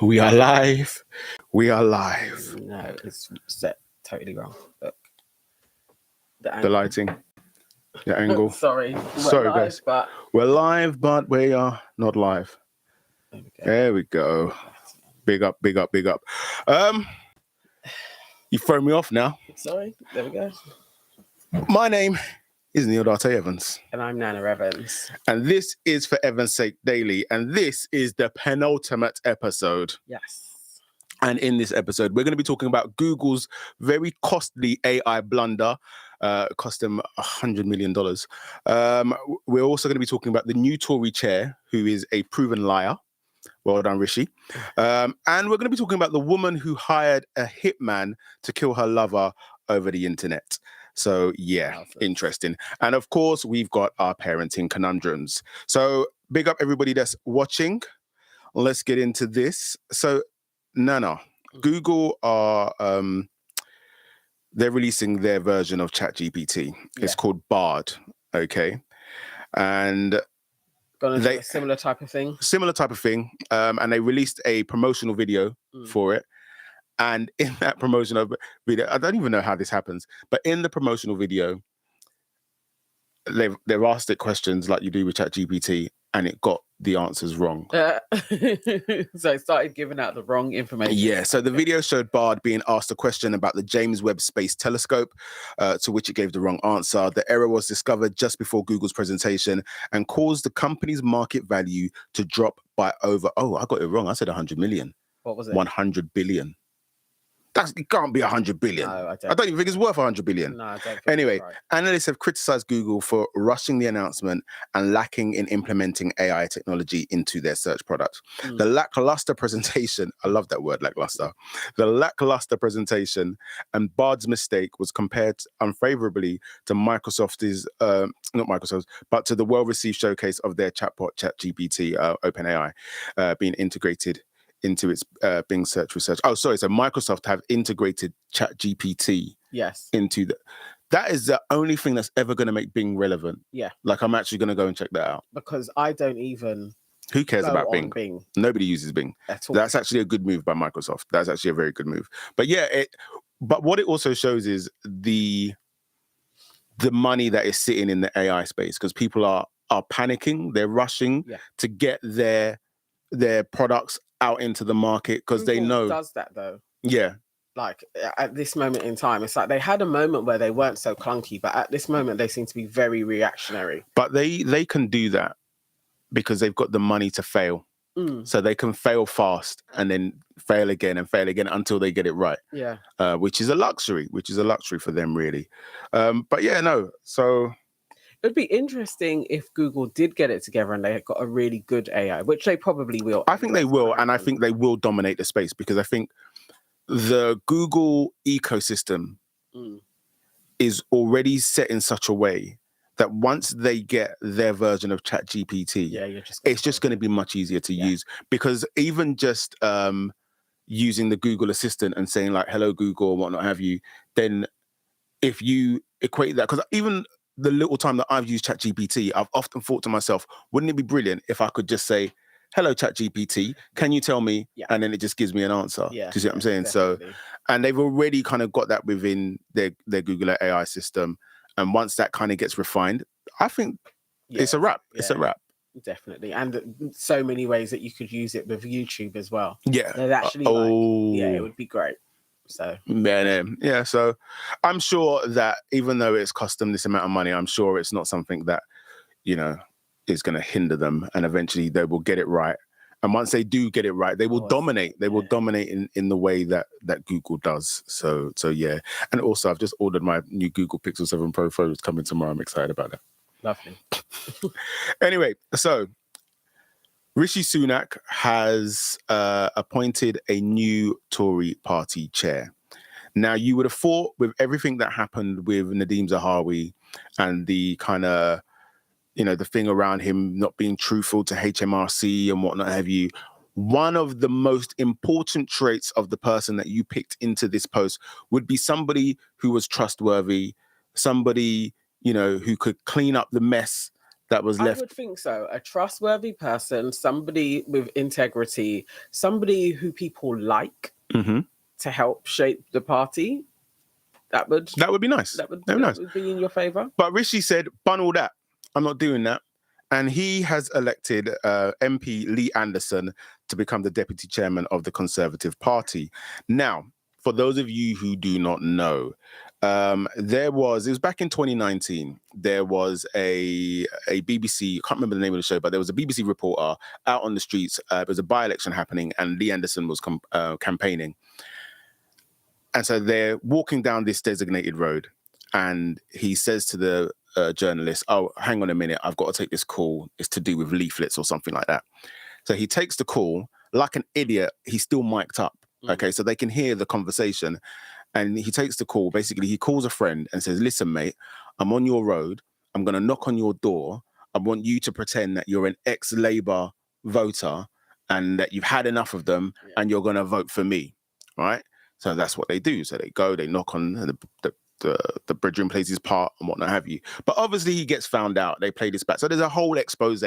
We are live. We are live. No, it's set totally wrong. Look. The lighting, the angle. Sorry, Sorry, live, guys. but We're live, but we are not live. There we go. Big up, big up, big up. You throw me off now. Sorry, there we go. My name is Neil Darte Evans. And I'm Nana Evans. And this is For Evans' Sake Daily. And this is the penultimate episode. Yes. And in this episode, we're going to be talking about Google's very costly AI blunder. Cost them $100 million. We're also going to be talking about the new Tory chair, who is a proven liar. Well done, Rishi. And we're going to be talking about the woman who hired a hitman to kill her lover over the internet. So, yeah, interesting. And of course, we've got our parenting conundrums. So, big up everybody that's watching. Let's get into this. So, Nana, Google are they're releasing their version of ChatGPT. It's called Bard, okay? And gonna do a similar type of thing. Similar type of thing. And they released a promotional video for it. And in that promotional video, I don't even know how this happens, but in the promotional video, they've asked it questions like you do with ChatGPT, and it got the answers wrong. So it started giving out the wrong information. Yeah, so the video showed Bard being asked a question about the James Webb Space Telescope, to which it gave the wrong answer. The error was discovered just before Google's presentation and caused the company's market value to drop by over, I got it wrong. I said 100 million. What was it? 100 billion. It can't be 100 billion. No, I don't even think it's worth 100 billion. No, I don't think anyway, that's right. Analysts have criticized Google for rushing the announcement and lacking in implementing AI technology into their search products. The lackluster presentation, I love that word, lackluster. The lackluster presentation and Bard's mistake was compared unfavorably to not Microsoft's, but to the well-received showcase of their chatbot, ChatGPT, OpenAI, being integrated into its Bing search research. So Microsoft have integrated ChatGPT into that is the only thing that's ever going to make Bing relevant. Yeah. Like, I'm actually going to go and check that out. Because I don't even... Who cares about Bing? Nobody uses Bing. At all. That's actually a good move by Microsoft. That's actually a very good move. But yeah, but what it also shows is the money that is sitting in the AI space, because people are panicking. They're rushing to get their products out into the market because they know. Does that though? Yeah. Like at this moment in time, it's like they had a moment where they weren't so clunky, but at this moment they seem to be very reactionary. But they can do that because they've got the money to fail. So they can fail fast and then fail again until they get it right. Yeah. Which is a luxury for them, really. But yeah, no. So it'd be interesting if Google did get it together and they got a really good AI, which they probably will. I think they will, and I think they will dominate the space because I think the Google ecosystem is already set in such a way that once they get their version of ChatGPT, it's just going to be much easier to use, because even just using the Google Assistant and saying like, hello, Google, or whatnot have you, then if you equate that, because even the little time that I've used ChatGPT, I've often thought to myself, wouldn't it be brilliant if I could just say, hello, ChatGPT, can you tell me? And then it just gives me an answer. Do you see what I'm saying? Definitely. So, and they've already kind of got that within their Google AI system. And once that kind of gets refined, I think it's a wrap. It's a wrap. Definitely. And so many ways that you could use it with YouTube as well. Yeah. There's actually it would be great. So yeah, so I'm sure that even though it's cost them this amount of money, I'm sure it's not something that, is going to hinder them, and eventually they will get it right. And once they do get it right, they will dominate. They will dominate in the way that Google does. So yeah. And also, I've just ordered my new Google Pixel 7 Pro phone. It's coming tomorrow. I'm excited about that. Lovely. Anyway, so Rishi Sunak has appointed a new Tory party chair. Now, you would have thought with everything that happened with Nadeem Zahawi and the kind of, the thing around him not being truthful to HMRC and whatnot have you, one of the most important traits of the person that you picked into this post would be somebody who was trustworthy, somebody, who could clean up the mess that was I left. would think so. A trustworthy person, somebody with integrity, somebody who people like Mhm. to help shape the party. That would That would be nice. that would, That would be that nice. would be in your favour. But Rishi said, "Bun all that. I'm not doing that." And he has elected MP Lee Anderson to become the deputy chairman of the Conservative Party. Now, for those of you who do not know, it was back in 2019, there was a BBC, I can't remember the name of the show, but there was a BBC reporter out on the streets. There was a by-election happening and Lee Anderson was campaigning. And so they're walking down this designated road and he says to the journalist, "Oh, hang on a minute, I've got to take this call. It's to do with leaflets or something like that." So he takes the call like an idiot. He's still mic'd up. Okay, so they can hear the conversation. And he takes the call. Basically, he calls a friend and says, "Listen, mate, I'm on your road. I'm going to knock on your door. I want you to pretend that you're an ex-Labour voter and that you've had enough of them and you're going to vote for me." Right? So that's what they do. So they go, they knock on the brethren plays his part and whatnot have you. But obviously he gets found out. They play this back. So there's a whole expose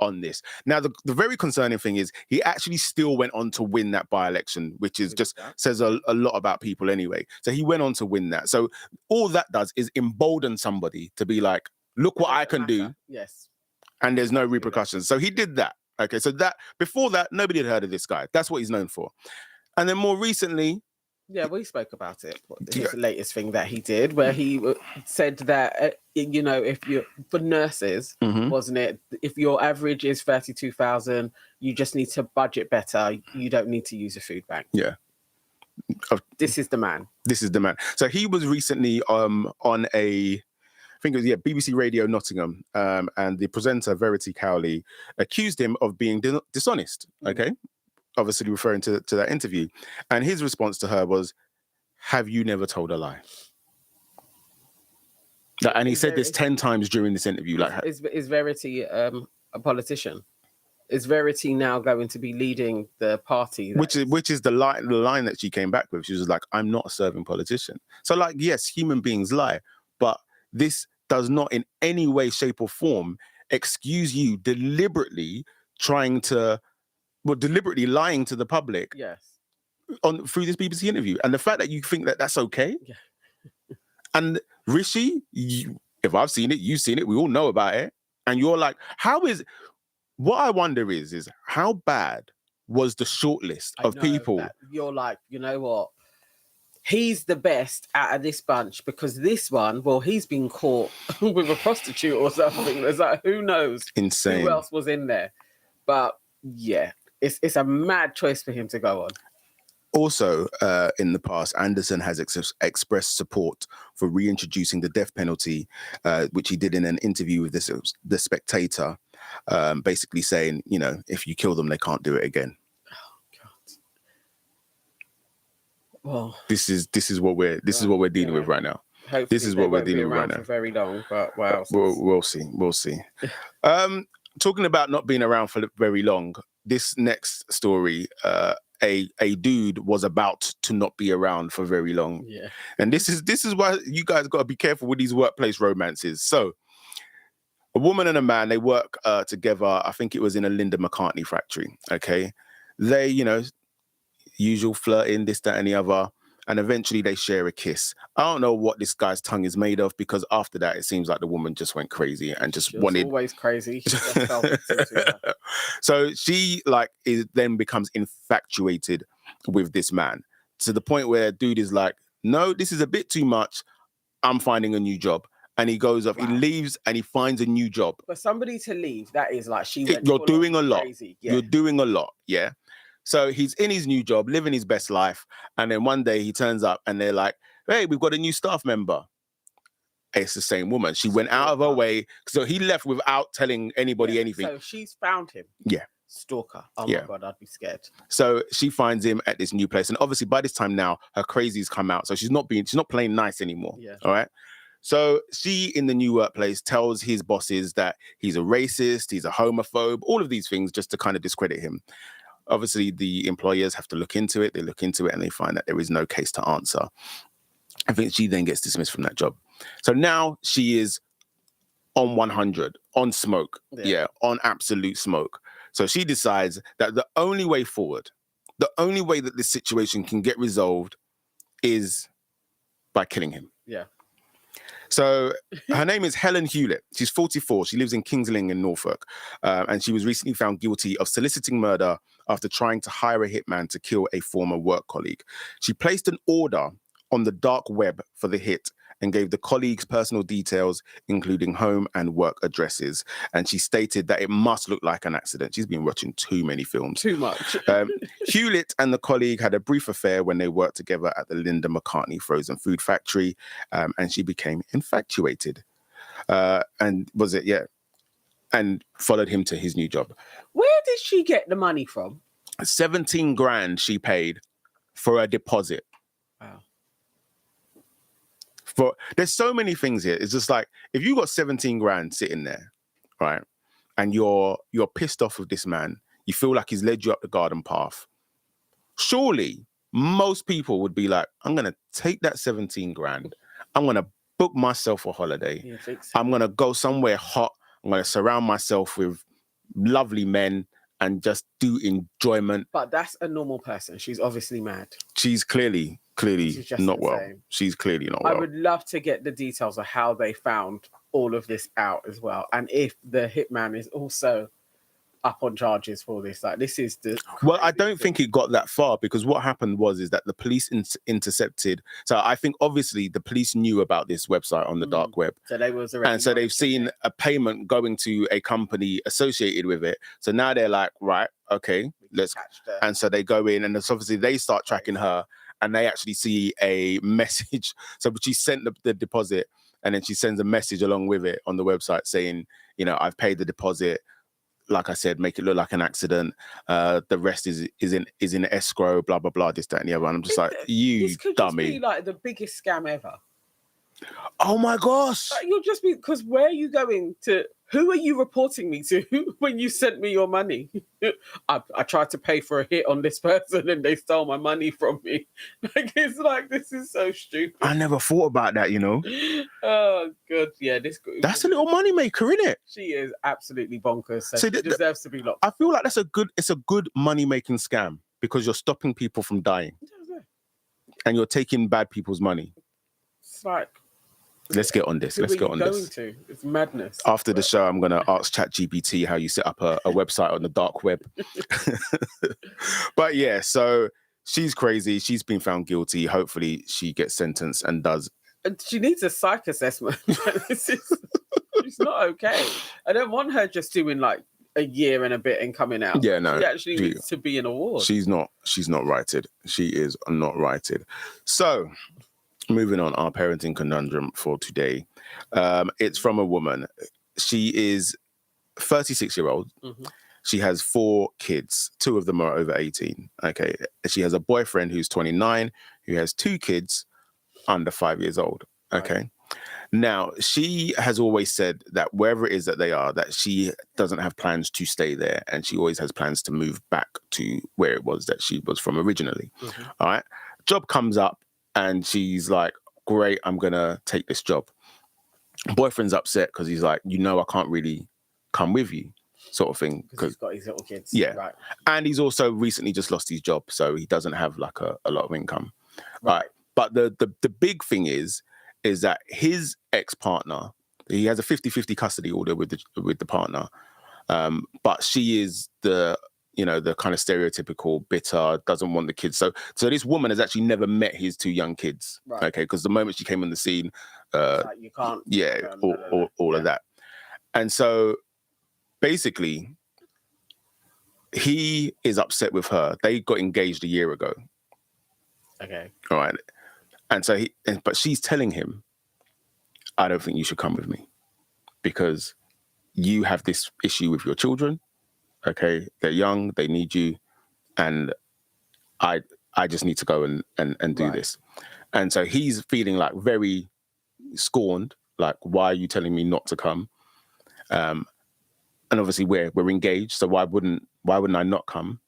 on this. Now, the very concerning thing is he actually still went on to win that by-election, which is just says a lot about people anyway. So he went on to win that. So all that does is embolden somebody to be like, look what I can do. Yes. And there's no repercussions. So he did that. Okay, so that before that, nobody had heard of this guy. That's what he's known for. And then more recently, yeah, we spoke about it. His latest thing that he did, where he said that if you're for nurses, wasn't it? If your average is 32,000, you just need to budget better. You don't need to use a food bank. Yeah, this is the man. This is the man. So he was recently on I think it was BBC Radio Nottingham, and the presenter Verity Cowley accused him of being dishonest. Okay. Obviously referring to that interview. And his response to her was, "Have you never told a lie?" And he said this 10 times during this interview. Is Verity a politician? Is Verity now going to be leading the party? Which is the line that she came back with. She was like, "I'm not a serving politician." So yes, human beings lie, but this does not in any way, shape or form excuse you deliberately deliberately lying to the public through this BBC interview. And the fact that you think that that's okay. Yeah. And Rishi, if I've seen it, you've seen it, we all know about it. And you're like, what I wonder is how bad was the shortlist of people? You're like, you know what? He's the best out of this bunch because this one, well, he's been caught with a prostitute or something. There's like, who knows? Insane. Who else was in there? But yeah. It's a mad choice for him to go on. Also, in the past, Anderson has expressed support for reintroducing the death penalty, which he did in an interview with The Spectator, basically saying, if you kill them, they can't do it again. Oh God! Well, this is what we're dealing with right now. Hopefully this is what we're dealing with right now. For very long, but wow. We'll see. Talking about not being around for very long. This next story, a dude was about to not be around for very long. Yeah. And this is why you guys got to be careful with these workplace romances. So a woman and a man, they work together. I think it was in a Linda McCartney factory. Okay. They, usual flirting, this, that, and the other. And eventually they share a kiss. I don't know what this guy's tongue is made of because after that, it seems like the woman just went crazy and just wanted. Always crazy. So she then becomes infatuated with this man to the point where dude is like, "No, this is a bit too much. I'm finding a new job." And he goes off, He leaves and he finds a new job. For somebody to leave, that is like you're doing a lot. Crazy. Yeah. You're doing a lot. Yeah. So he's in his new job, living his best life. And then one day he turns up and they're like, "Hey, we've got a new staff member." It's the same woman. She went out of her way. So he left without telling anybody anything. So she's found him. Yeah. Stalker. Oh my God, I'd be scared. So she finds him at this new place. And obviously by this time now, her crazies come out. So she's not playing nice anymore. Yeah. All right. So she, in the new workplace, tells his bosses that he's a racist, he's a homophobe, all of these things just to kind of discredit him. Obviously, the employers have to look into it. They look into it and they find that there is no case to answer. I think she then gets dismissed from that job. So now she is on 100, on smoke. Yeah, on absolute smoke. So she decides that the only way forward, the only way that this situation can get resolved is by killing him. Yeah. So her name is Helen Hewlett. She's 44. She lives in Kings Lynn in Norfolk. And she was recently found guilty of soliciting murder after trying to hire a hitman to kill a former work colleague. She placed an order on the dark web for the hit and gave the colleagues personal details, including home and work addresses. And she stated that it must look like an accident. She's been watching too many films. Too much. Hewlett and the colleague had a brief affair when they worked together at the Linda McCartney frozen food factory, and she became infatuated. And followed him to his new job. Where did she get the money from? 17 grand she paid for a deposit. Wow. There's so many things here. It's just like, if you got 17 grand sitting there, right, and you're pissed off with this man, you feel like he's led you up the garden path, surely most people would be like, I'm going to take that 17 grand, I'm going to book myself a holiday, I'm going to go somewhere hot, I'm going to surround myself with lovely men and just do enjoyment. But that's a normal person. She's obviously mad. She's clearly not well. She's clearly not well. I would love to get the details of how they found all of this out as well. And if the hitman is also up on charges for this. Like, this is the... Well, I don't think it got that far, because what happened is that the police intercepted. So I think obviously the police knew about this website on the dark web. So they was already... And so they've seen a payment going to a company associated with it. So now they're like, right, okay, let's... And so they go in, and it's obviously they start tracking her, and they actually see a message. So she sent the deposit, and then she sends a message along with it on the website saying, you know, I've paid the deposit. Like I said, make it look like an accident. The rest is in escrow, blah, blah, blah, this, that, and the other. And I'm just like, you this could dummy. Just be like the biggest scam ever. Oh my gosh. Like, you'll just be, because where are you going to? Who are you reporting me to when you sent me your money? I tried to pay for a hit on this person and they stole my money from me. Like, it's like, this is so stupid. I never thought about that, you know. Oh, good. Yeah, that's a little money maker, isn't it? She is absolutely bonkers. So she deserves to be locked. I feel like it's a good money making scam, because you're stopping people from dying. And you're taking bad people's money. It's like, let's get on this. Let's get on this. It's madness. After the show, I'm going to ask ChatGPT how you set up a website on the dark web. But yeah, so she's crazy. She's been found guilty. Hopefully she gets sentenced and does. She needs a psych assessment. She's not okay. I don't want her just doing like a year and a bit and coming out. Yeah, no. She actually needs to be an award. She's not righted. She is not righted. So... moving on, our parenting conundrum for today. It's from a woman. She is 36-year-old. Mm-hmm. She has 4 kids. 2 of them are over 18. Okay. She has a boyfriend who's 29, who has 2 kids under 5 years old. Okay. Right. Now, she has always said that wherever it is that they are, that she doesn't have plans to stay there. And she always has plans to move back to where it was that she was from originally. Mm-hmm. All right. Job comes up. And she's like, great, I'm going to take this job. Boyfriend's upset because he's like, I can't really come with you, sort of thing. Because he's got his little kids. Yeah. Right. And he's also recently just lost his job, so he doesn't have like a lot of income. Right. But the big thing is that his ex-partner, he has a 50-50 custody order with the partner. But she is the kind of stereotypical bitter, doesn't want the kids. So this woman has actually never met his 2 young kids. Right. Okay, because the moment she came on the scene, like you can't. Yeah, all of that. And so basically, he is upset with her. They got engaged a year ago. Okay. All right. And so but she's telling him, I don't think you should come with me, because you have this issue with your children. Okay, they're young, they need you, and I just need to go and do this. And so he's feeling like very scorned, like, why are you telling me not to come? And obviously we're engaged, so why wouldn't I not come?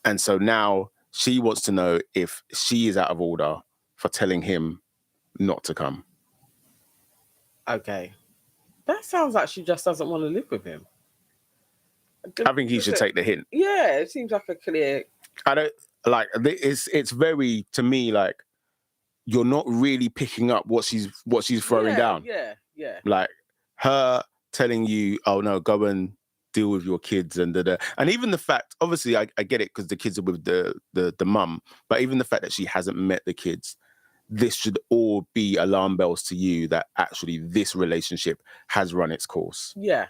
And so now she wants to know if she is out of order for telling him not to come. Okay. That sounds like she just doesn't want to live with him. I think he should take the hint. Yeah, it seems like a clear. I don't like it's very, to me, like, you're not really picking up what she's throwing down. Yeah. Like her telling you, oh no, go and deal with your kids and and even the fact, obviously I get it because the kids are with the mum, but even the fact that she hasn't met the kids, this should all be alarm bells to you that actually this relationship has run its course. Yeah.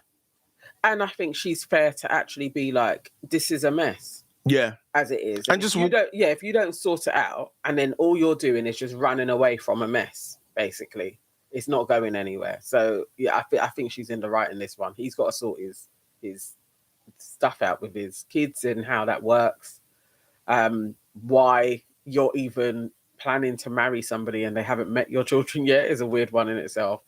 And I think she's fair to actually be like, this is a mess. Yeah. As it is. And just if you don't sort it out and then all you're doing is just running away from a mess, basically, it's not going anywhere. So yeah, I think she's in the right in this one. He's got to sort his stuff out with his kids and how that works. Why you're even planning to marry somebody and they haven't met your children yet is a weird one in itself.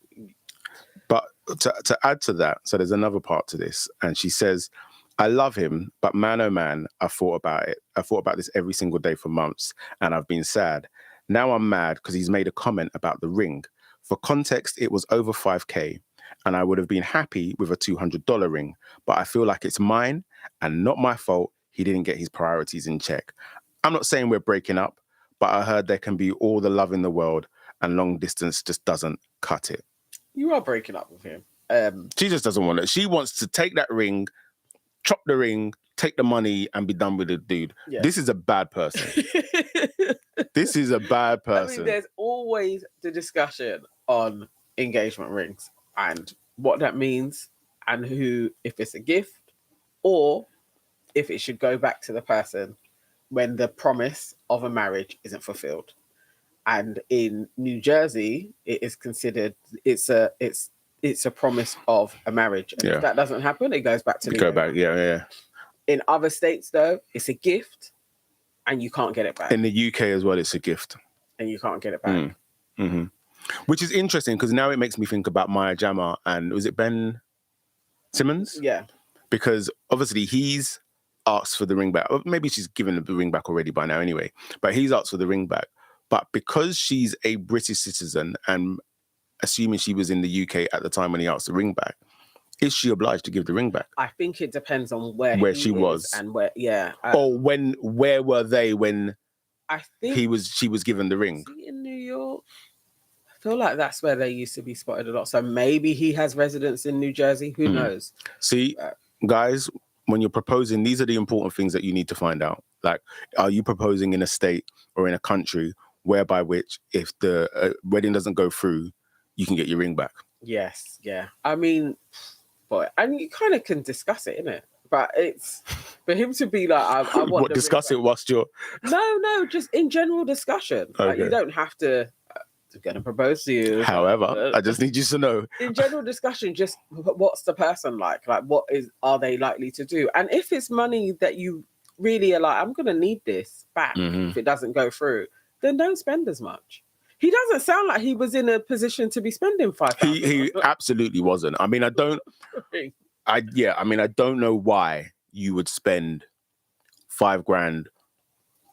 But to add to that, so there's another part to this, and she says, I love him, but man, oh man, I thought about it. I thought about this every single day for months, and I've been sad. Now I'm mad because he's made a comment about the ring. For context, it was over 5K, and I would have been happy with a $200 ring, but I feel like it's mine and not my fault he didn't get his priorities in check. I'm not saying we're breaking up, but I heard there can be all the love in the world, and long distance just doesn't cut it. You are breaking up with him. She just doesn't want it. She wants to take that ring, chop the ring, take the money, and be done with it, dude. Yeah. This is a bad person. This is a bad person. I mean, there's always the discussion on engagement rings and what that means and who, if it's a gift or if it should go back to the person when the promise of a marriage isn't fulfilled. And in New Jersey, it is considered it's a promise of a marriage. And if that doesn't happen, it goes back to the back. Yeah. In other states, though, it's a gift, and you can't get it back. In the UK as well, it's a gift, and you can't get it back. Mm-hmm. Which is interesting because now it makes me think about Maya Jama and was it Ben Simmons? Yeah, because obviously he's asked for the ring back. Or maybe she's given the ring back already by now, anyway. But he's asked for the ring back. But because she's a British citizen and assuming she was in the UK at the time when he asked the ring back, is she obliged to give the ring back? I think it depends on where she was and where. Yeah. Or where were they when I think she was given the ring? In New York. I feel like that's where they used to be spotted a lot. So maybe he has residence in New Jersey. Who knows? See, guys, when you're proposing, these are the important things that you need to find out. Like, are you proposing in a state or in a country whereby which if the wedding doesn't go through, you can get your ring back? Yes, yeah. I mean, and you kind of can discuss it, innit? But it's for him to be like, I want what, discuss it whilst you're... No, just in general discussion. Okay. Like, you don't have to... I'm going to propose to you. However, I just need you to know. In general discussion, just what's the person like? Like, are they likely to do? And if it's money that you really are like, I'm going to need this back if it doesn't go through, then don't spend as much. He doesn't sound like he was in a position to be spending $5,000. He absolutely wasn't. I mean, I don't know why you would spend $5,000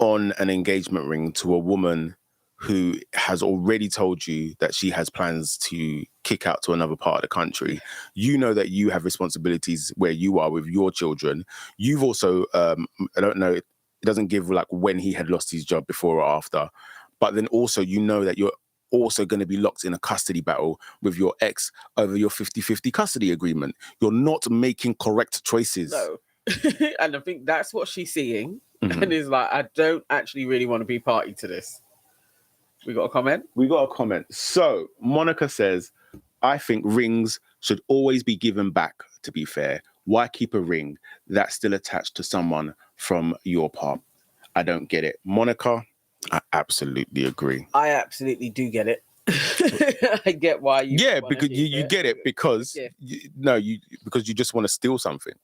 on an engagement ring to a woman who has already told you that she has plans to kick out to another part of the country. You know that you have responsibilities where you are with your children. You've also, I don't know, it doesn't give like when he had lost his job before or after, but then also you know that you're also going to be locked in a custody battle with your ex over your 50-50 custody agreement. You're not making correct choices. No. And I think that's what she's seeing and is like, I don't actually really want to be party to this. We got a comment? We got a comment. So Monica says, I think rings should always be given back, to be fair. Why keep a ring that's still attached to someone from your part? I don't get it. Monica, I absolutely agree. I absolutely do get it. I get why you... Yeah, because you get it because... because you just want to steal something.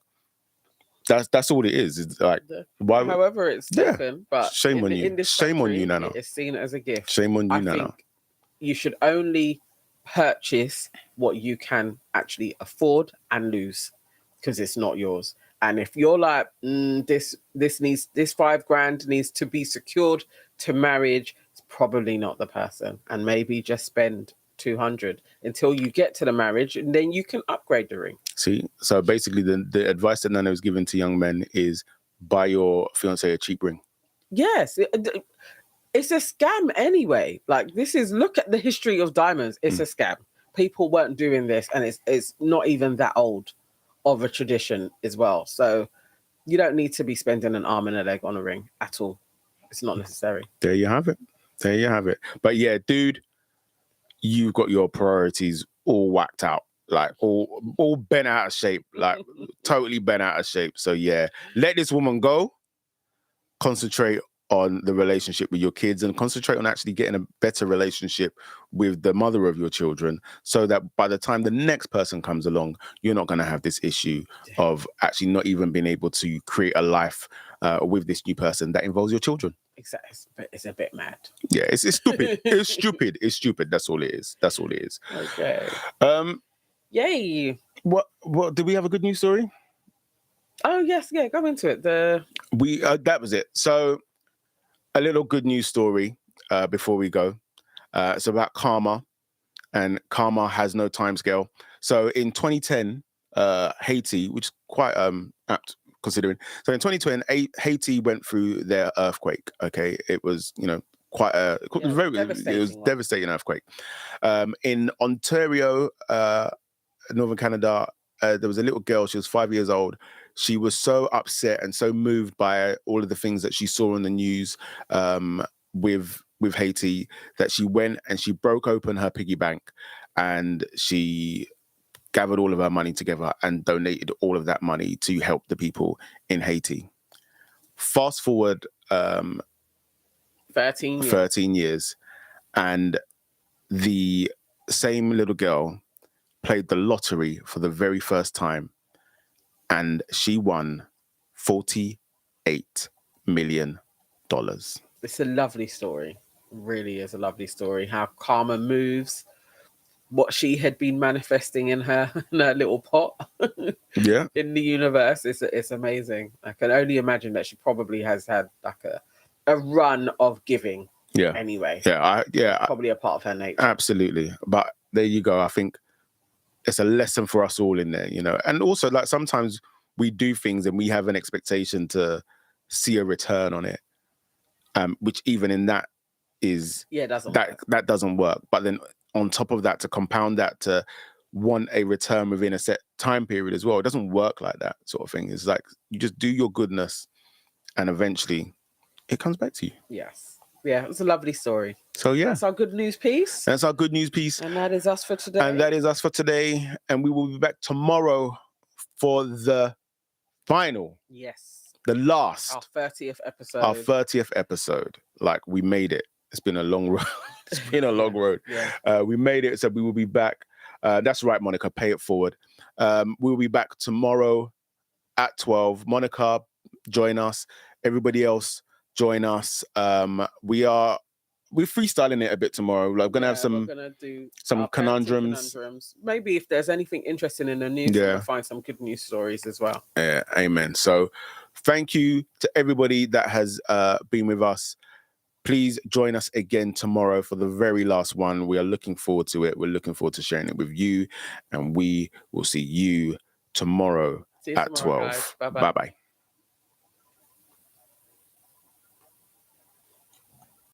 That's all it is. It's like, why? However, it's taken, but shame on you. Shame on you, Nana. It's seen as a gift. Shame on you, Nana. I think you should only purchase what you can actually afford and lose, because it's not yours. And if you're like, this $5,000 needs to be secured to marriage, it's probably not the person. And maybe just spend 200 until you get to the marriage, and then you can upgrade the ring. See, so basically the advice that Nana is giving to young men is buy your fiance a cheap ring. Yes, it's a scam anyway. Like, this is, look at the history of diamonds. It's a scam. People weren't doing this, and it's not even that old of a tradition as well. So you don't need to be spending an arm and a leg on a ring at all. It's not necessary. There you have it. There you have it. But yeah, dude, you've got your priorities all whacked out, like all bent out of shape, like totally bent out of shape. So yeah, let this woman go. Concentrate on the relationship with your kids, and concentrate on actually getting a better relationship with the mother of your children, so that by the time the next person comes along, you're not going to have this issue of actually not even being able to create a life with this new person that involves your children. Exactly. It's a bit mad. Yeah, it's stupid. It's stupid. It's stupid. That's all it is. That's all it is. Okay. Yay. What did we have a good news story? Oh yes, yeah, go into it. That was it. So a little good news story before we go. It's about karma, and karma has no timescale. So in 2010, Haiti, which is quite apt considering. So in 2010, Haiti went through their earthquake. Okay, it was quite it was devastating earthquake. In Ontario, Northern Canada, there was a little girl. She was 5 years old. She was so upset and so moved by all of the things that she saw on the news with Haiti, that she went and she broke open her piggy bank, and she gathered all of her money together and donated all of that money to help the people in Haiti. Fast forward 13 years, and the same little girl played the lottery for the very first time, and she won $48 million. It's a lovely story. It really is a lovely story. How karma moves, what she had been manifesting in her little pot Yeah. in the universe. It's amazing. I can only imagine that she probably has had like a run of giving. Yeah. Anyway. Yeah. Probably a part of her nature. Absolutely. But there you go. I think it's a lesson for us all in there, and also, like, sometimes we do things and we have an expectation to see a return on it, which even in that is that doesn't work. But then on top of that, to compound that, to want a return within a set time period as well, it doesn't work like that sort of thing. It's like you just do your goodness, and eventually it comes back to you. Yes. Yeah, it was a lovely story. So yeah, that's our good news piece. That's our good news piece. And that is us for today. And we will be back tomorrow for the final. Yes. The last. Our 30th episode. Our 30th episode. Like, we made it. It's been a long road. It's been a long road. Yeah. We made it, so we will be back. That's right, Monica. Pay it forward. We'll be back tomorrow at 12. Monica, join us. Everybody else, join us. We're freestyling it a bit tomorrow. Like, we're gonna have some conundrums. Maybe if there's anything interesting in the news, we'll find some good news stories as well. Yeah, amen. So thank you to everybody that has been with us. Please join us again tomorrow for the very last one. We are looking forward to it. We're looking forward to sharing it with you, and we will see you tomorrow at 12. Bye-bye. Bye-bye.